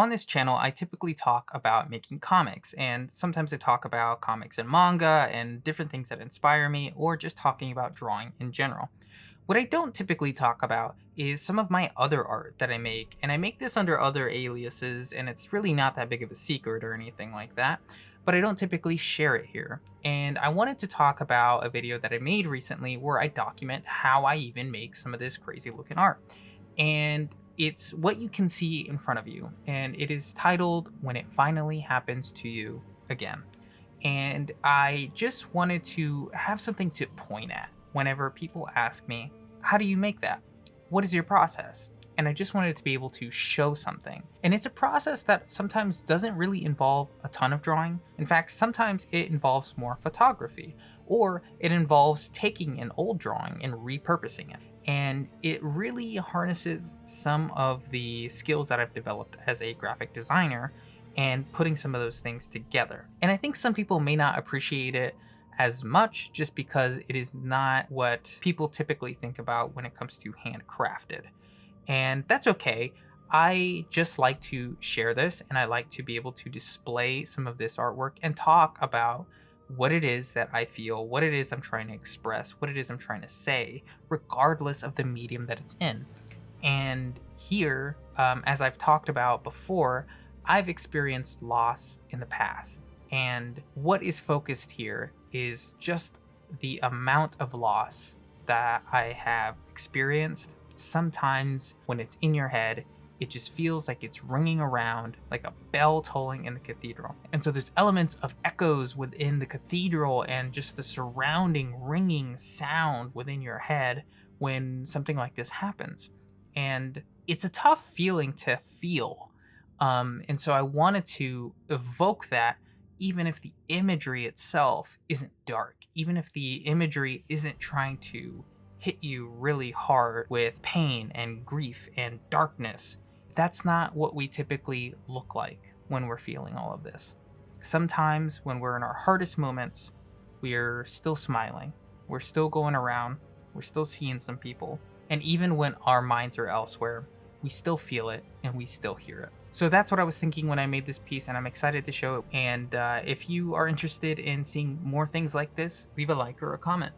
On this channel, I typically talk about making comics, and sometimes I talk about comics and manga and different things that inspire me, or just talking about drawing in general. What I don't typically talk about is some of my other art that I make, and I make this under other aliases, and it's really not that big of a secret or anything like that, but I don't typically share it here. And I wanted to talk about a video that I made recently where I document how I even make some of this crazy looking art. And it's what you can see in front of you, and it is titled When It Finally Happens to You Again. And I just wanted to have something to point at whenever people ask me, how do you make that? What is your process? And I just wanted to be able to show something. And it's a process that sometimes doesn't really involve a ton of drawing. In fact, sometimes it involves more photography, or it involves taking an old drawing and repurposing it. And it really harnesses some of the skills that I've developed as a graphic designer and putting some of those things together. And I think some people may not appreciate it as much just because it is not what people typically think about when it comes to handcrafted. And that's okay. I just like to share this, and I like to be able to display some of this artwork and talk about what it is that I feel, what it is I'm trying to express, what it is I'm trying to say, regardless of the medium that it's in. And here, as I've talked about before, I've experienced loss in the past. And what is focused here is just the amount of loss that I have experienced. Sometimes when it's in your head, it just feels like it's ringing around like a bell tolling in the cathedral. And so there's elements of echoes within the cathedral and just the surrounding ringing sound within your head when something like this happens. And it's a tough feeling to feel. And so I wanted to evoke that, even if the imagery itself isn't dark, even if the imagery isn't trying to hit you really hard with pain and grief and darkness. That's not what we typically look like when we're feeling all of this. Sometimes when we're in our hardest moments, we're still smiling, we're still going around, we're still seeing some people. And even when our minds are elsewhere, we still feel it and we still hear it. So that's what I was thinking when I made this piece, and I'm excited to show it. And if you are interested in seeing more things like this, leave a like or a comment.